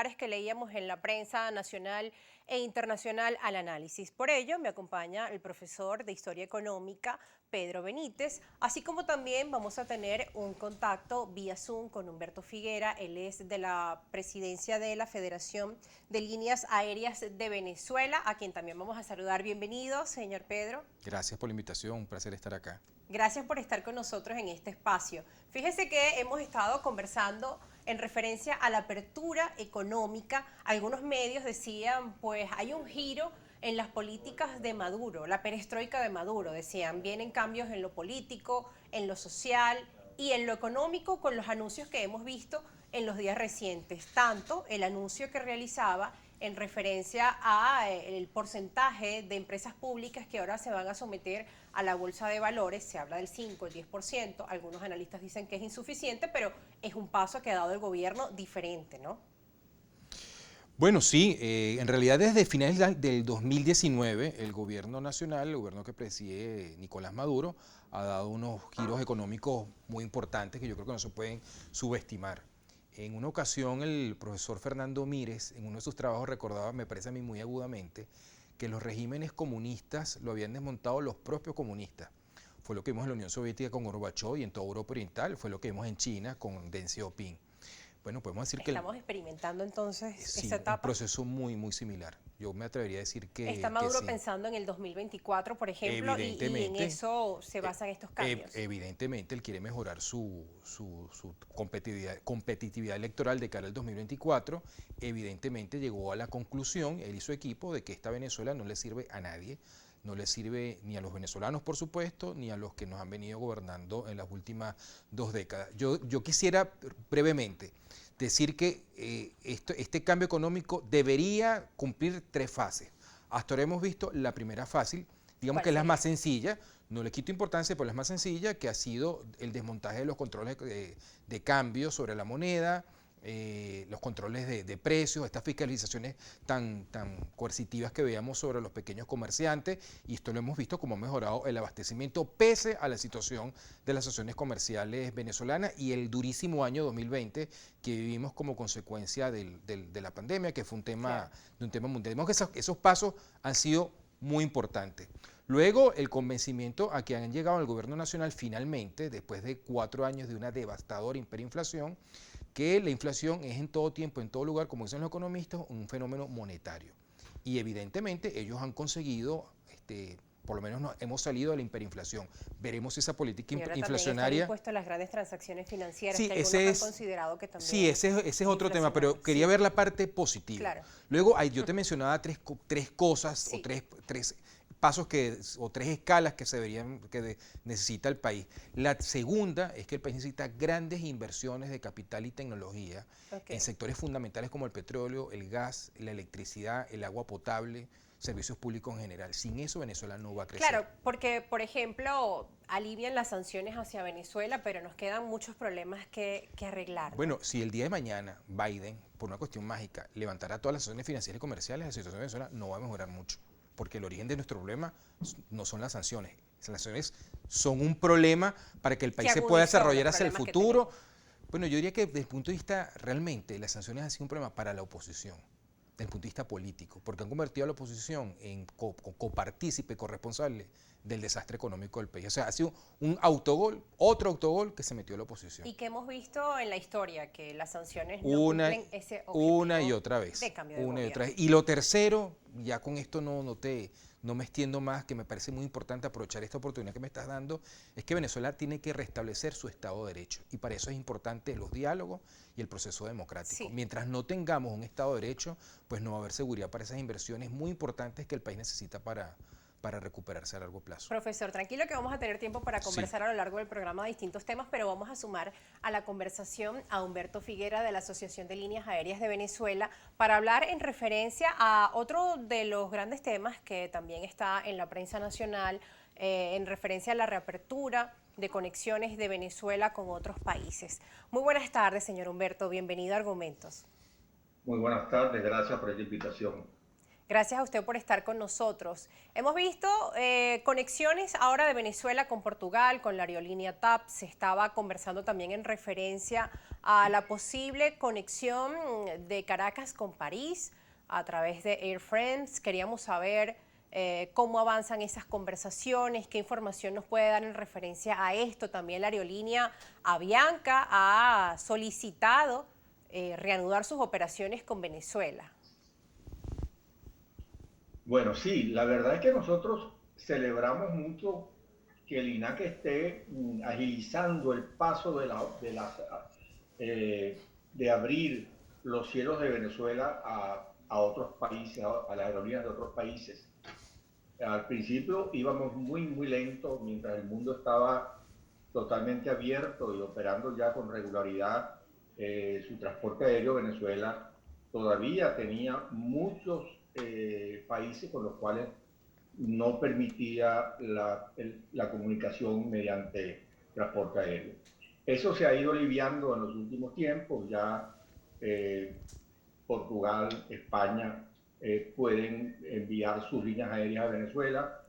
que leíamos en la prensa nacional e internacional al análisis. Por ello, me acompaña el profesor de Historia Económica, Pedro Benítez, así como también vamos a tener un contacto vía Zoom con Humberto Figuera. Él es de la presidencia de la Federación de Líneas Aéreas de Venezuela, a quien también vamos a saludar. Bienvenido, señor Pedro. Gracias por la invitación, un placer estar acá. Gracias por estar con nosotros en este espacio. Fíjese que hemos estado conversando en referencia a la apertura económica. Algunos medios decían, pues hay un giro en las políticas de Maduro, la perestroika de Maduro, decían, vienen cambios en lo político, en lo social y en lo económico con los anuncios que hemos visto en los días recientes, tanto el anuncio que realizaba en referencia a el porcentaje de empresas públicas que ahora se van a someter a la bolsa de valores. Se habla del 5, el 10%, algunos analistas dicen que es insuficiente, pero es un paso que ha dado el gobierno diferente, ¿no? Bueno, sí, en realidad desde finales del 2019 el gobierno nacional, el gobierno que preside Nicolás Maduro, ha dado unos giros económicos muy importantes que yo creo que no se pueden subestimar. En una ocasión el profesor Fernando Mírez, en uno de sus trabajos, recordaba, me parece a mí muy agudamente, que los regímenes comunistas lo habían desmontado los propios comunistas. Fue lo que vimos en la Unión Soviética con Gorbachov y en toda Europa Oriental, fue lo que vimos en China con Deng Xiaoping. Bueno, podemos decir que Estamos experimentando entonces esta sí, un etapa. proceso muy similar. Yo me atrevería a decir ¿Está que Maduro sí. pensando en el 2024, por ejemplo, y en Evidentemente, eso se basan estos cambios? evidentemente él quiere mejorar su competitividad electoral de cara al 2024. Evidentemente llegó a la conclusión, él y su equipo, de que esta Venezuela no le sirve a nadie. No le sirve ni a los venezolanos, por supuesto, ni a los que nos han venido gobernando en las últimas 2 décadas. Yo quisiera brevemente decir que este cambio económico debería cumplir 3 fases. Hasta ahora hemos visto la primera fase, digamos ¿Cuál que es la sería? más sencilla, no le quito importancia, pero es más sencilla, que ha sido el desmontaje de los controles de cambio sobre la moneda, los controles de precios, estas fiscalizaciones tan coercitivas que veíamos sobre los pequeños comerciantes, y esto lo hemos visto como ha mejorado el abastecimiento pese a la situación de las asociaciones comerciales venezolanas y el durísimo año 2020 que vivimos como consecuencia de la pandemia, que fue un tema, mundial. Vemos que esos pasos han sido muy importantes. Luego, el convencimiento a que han llegado al gobierno nacional finalmente, después de 4 años de una devastadora hiperinflación, que la inflación es en todo tiempo, en todo lugar, como dicen los economistas, un fenómeno monetario. Y evidentemente ellos han conseguido, por lo menos hemos salido de la hiperinflación. Veremos si esa política Y ahora también está el inflacionaria... impuesto a las grandes transacciones financieras, Sí, que algunos han considerado que también sí, ese es otro tema, inflacionario. pero quería Sí, ver la parte positiva. claro. Luego, yo te mencionaba tres cosas o Sí. tres pasos o 3 escalas que necesita el país. La segunda es que el país necesita grandes inversiones de capital y tecnología en Okay. sectores fundamentales como el petróleo, el gas, la electricidad, el agua potable, servicios públicos en general. Sin eso Venezuela no va a crecer. Claro, porque, por ejemplo, alivian las sanciones hacia Venezuela, pero nos quedan muchos problemas que arreglar, ¿no? Bueno, si el día de mañana Biden, por una cuestión mágica, levantara todas las sanciones financieras y comerciales, la situación de Venezuela no va a mejorar mucho, porque el origen de nuestro problema no son las sanciones. Las sanciones son un problema para que el Que país se pueda agudizó los desarrollar hacia el problemas que futuro. tenemos. Bueno, yo diría que desde el punto de vista, realmente, las sanciones han sido un problema para la oposición, desde el punto de vista político, porque han convertido a la oposición en copartícipe, corresponsable del desastre económico del país. O sea, ha sido un autogol, otro autogol que se metió la oposición. Y que hemos visto en la historia que las sanciones no Una, cumplen ese una y objetivo otra vez, de cambio de una y otra gobierno. vez. Y lo tercero, ya con esto no me extiendo más, que me parece muy importante aprovechar esta oportunidad que me estás dando, es que Venezuela tiene que restablecer su Estado de Derecho. Y para eso es importante los diálogos y el proceso democrático. Sí. Mientras no tengamos un Estado de Derecho, pues no va a haber seguridad para esas inversiones muy importantes que el país necesita para recuperarse a largo plazo. Profesor, tranquilo que vamos a tener tiempo para Sí. conversar a lo largo del programa de distintos temas, pero vamos a sumar a la conversación a Humberto Figuera de la Asociación de Líneas Aéreas de Venezuela para hablar en referencia a otro de los grandes temas que también está en la prensa nacional, en referencia a la reapertura de conexiones de Venezuela con otros países. Muy buenas tardes, señor Humberto, bienvenido a Argumentos. Muy buenas tardes, gracias por esta invitación. Gracias a usted por estar con nosotros. Hemos visto conexiones ahora de Venezuela con Portugal, con la aerolínea TAP. Se estaba conversando también en referencia a la posible conexión de Caracas con París a través de Air France. Queríamos saber cómo avanzan esas conversaciones, qué información nos puede dar en referencia a esto. También la aerolínea Avianca ha solicitado reanudar sus operaciones con Venezuela. Bueno, sí, la verdad es que nosotros celebramos mucho que el INAC esté agilizando el paso de abrir los cielos de Venezuela a otros países, a las aerolíneas de otros países. Al principio íbamos muy lento mientras el mundo estaba totalmente abierto y operando ya con regularidad. Su transporte aéreo Venezuela todavía tenía muchos países con los cuales no permitía la comunicación mediante transporte aéreo. Eso se ha ido aliviando en los últimos tiempos. Ya Portugal, España pueden enviar sus líneas aéreas a Venezuela.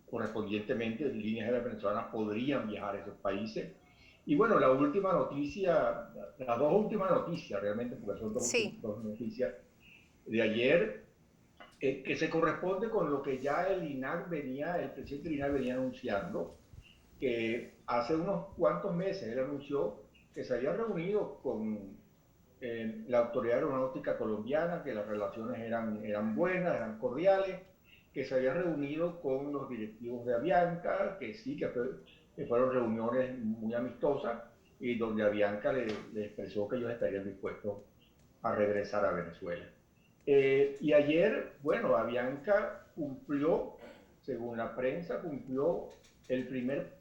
Correspondientemente, líneas aéreas venezolanas podrían viajar a esos países. Y bueno, la última noticia, las dos últimas noticias realmente, porque son Sí. dos noticias de ayer, que se corresponde con lo que ya el presidente del INAC venía anunciando, que hace unos cuantos meses él anunció que se había reunido con la Autoridad Aeronáutica Colombiana, que las relaciones eran buenas, eran cordiales, que se había reunido con los directivos de Avianca, que sí, que fueron reuniones muy amistosas y donde Avianca le expresó que ellos estarían dispuestos a regresar a Venezuela. Y ayer, bueno, Avianca cumplió, según la prensa, cumplió el primer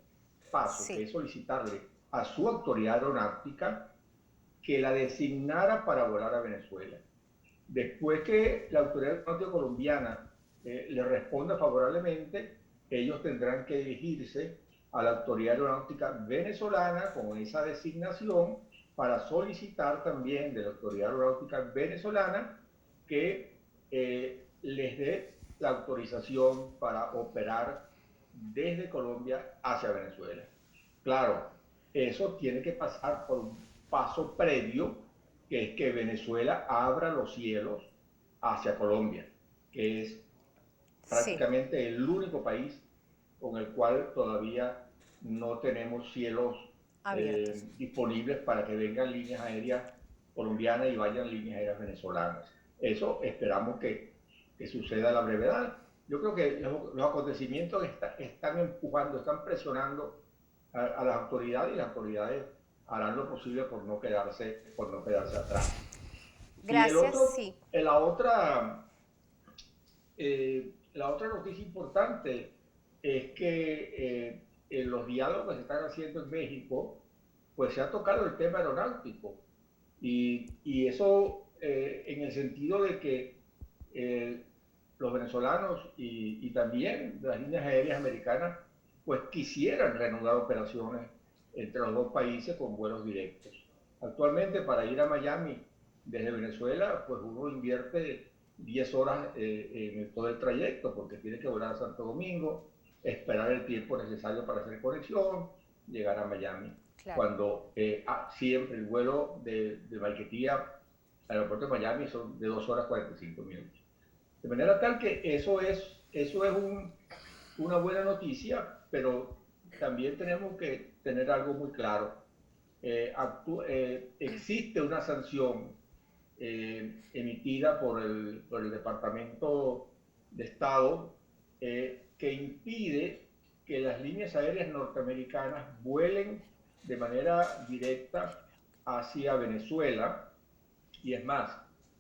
paso, que Sí. es solicitarle a su autoridad aeronáutica que la designara para volar a Venezuela. Después que la autoridad aeronáutica colombiana le responda favorablemente, ellos tendrán que dirigirse a la autoridad aeronáutica venezolana con esa designación para solicitar también de la autoridad aeronáutica venezolana que les dé la autorización para operar desde Colombia hacia Venezuela. Claro, eso tiene que pasar por un paso previo, que es que Venezuela abra los cielos hacia Colombia, que es Sí. prácticamente el único país con el cual todavía no tenemos cielos Abiertos. disponibles para que vengan líneas aéreas colombianas y vayan líneas aéreas venezolanas. Eso esperamos que suceda a la brevedad. Yo creo que los acontecimientos están empujando, están presionando a las autoridades, y las autoridades harán lo posible por no quedarse atrás. Y Gracias, sí. la otra noticia importante es que en los diálogos que se están haciendo en México, pues se ha tocado el tema aeronáutico. Y eso en el sentido de que los venezolanos y también las líneas aéreas americanas, pues quisieran reanudar operaciones entre los dos países con vuelos directos. Actualmente para ir a Miami desde Venezuela, pues uno invierte 10 horas en todo el trayecto, porque tiene que volar a Santo Domingo, esperar el tiempo necesario para hacer conexión, llegar a Miami. Claro. Cuando siempre el vuelo de Maiquetía al aeropuerto de Miami son de 2 horas 45 minutos. De manera tal que eso es una buena noticia, pero también tenemos que tener algo muy claro. Existe una sanción emitida por el Departamento de Estado que impide que las líneas aéreas norteamericanas vuelen de manera directa hacia Venezuela, y es más,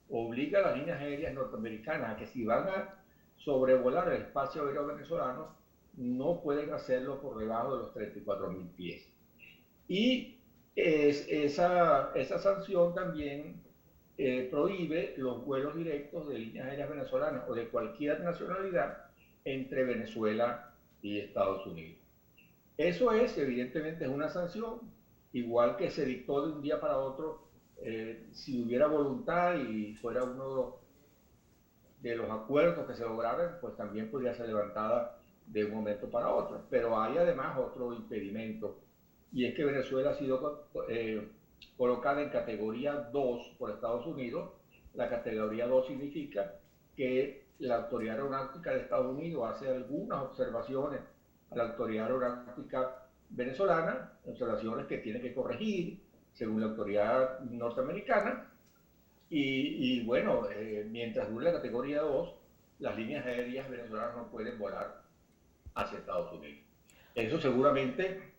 obliga a las líneas aéreas norteamericanas a que si van a sobrevolar el espacio aéreo venezolano, no pueden hacerlo por debajo de los 34.000 pies. Y esa sanción también prohíbe los vuelos directos de líneas aéreas venezolanas o de cualquier nacionalidad entre Venezuela y Estados Unidos. Eso evidentemente, es una sanción, igual que se dictó de un día para otro. Si hubiera voluntad y fuera uno de los acuerdos que se lograron, pues también podría ser levantada de un momento para otro. Pero hay además otro impedimento, y es que Venezuela ha sido colocada en categoría 2 por Estados Unidos. La categoría 2 significa que la Autoridad Aeronáutica de Estados Unidos hace algunas observaciones a la Autoridad Aeronáutica venezolana, observaciones que tiene que corregir según la autoridad norteamericana, y bueno, mientras dure la categoría 2, las líneas aéreas venezolanas no pueden volar hacia Estados Unidos. Eso seguramente,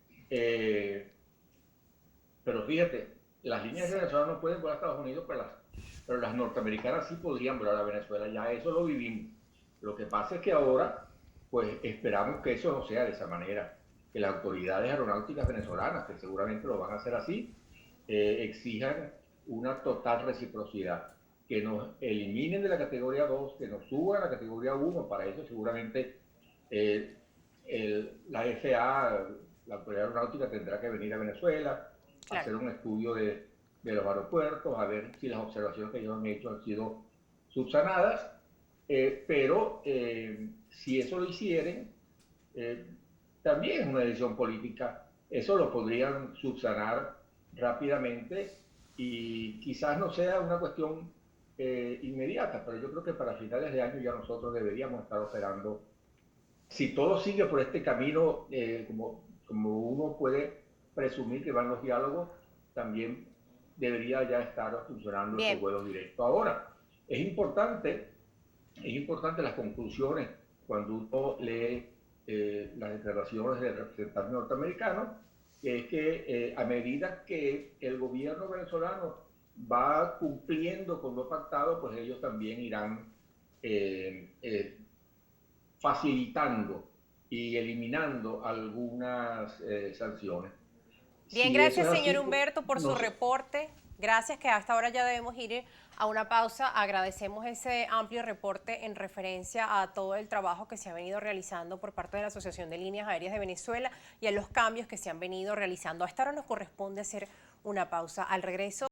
pero fíjate, las líneas venezolanas no pueden volar a Estados Unidos, pero las norteamericanas sí podrían volar a Venezuela, ya eso lo vivimos. Lo que pasa es que ahora, pues esperamos que eso no sea de esa manera, que las autoridades aeronáuticas venezolanas, que seguramente lo van a hacer así, exijan una total reciprocidad, que nos eliminen de la categoría 2, que nos suban a la categoría 1. Para eso seguramente la FAA, la Autoridad Aeronáutica, tendrá que venir a Venezuela, claro, hacer un estudio de los aeropuertos, a ver si las observaciones que ellos han hecho han sido subsanadas, pero si eso lo hicieren, también es una decisión política. Eso lo podrían subsanar rápidamente y quizás no sea una cuestión inmediata, pero yo creo que para finales de año ya nosotros deberíamos estar operando. Si todo sigue por este camino, como uno puede presumir que van los diálogos, también debería ya estar funcionando estos vuelos directos. Ahora, es importante las conclusiones cuando uno lee las declaraciones del representante norteamericano, que es que a medida que el gobierno venezolano va cumpliendo con lo pactado, pues ellos también irán facilitando y eliminando algunas sanciones. Bien, gracias señor Humberto por su reporte. Gracias, que hasta ahora ya debemos ir a una pausa. Agradecemos ese amplio reporte en referencia a todo el trabajo que se ha venido realizando por parte de la Asociación de Líneas Aéreas de Venezuela y a los cambios que se han venido realizando. Hasta ahora nos corresponde hacer una pausa. Al regreso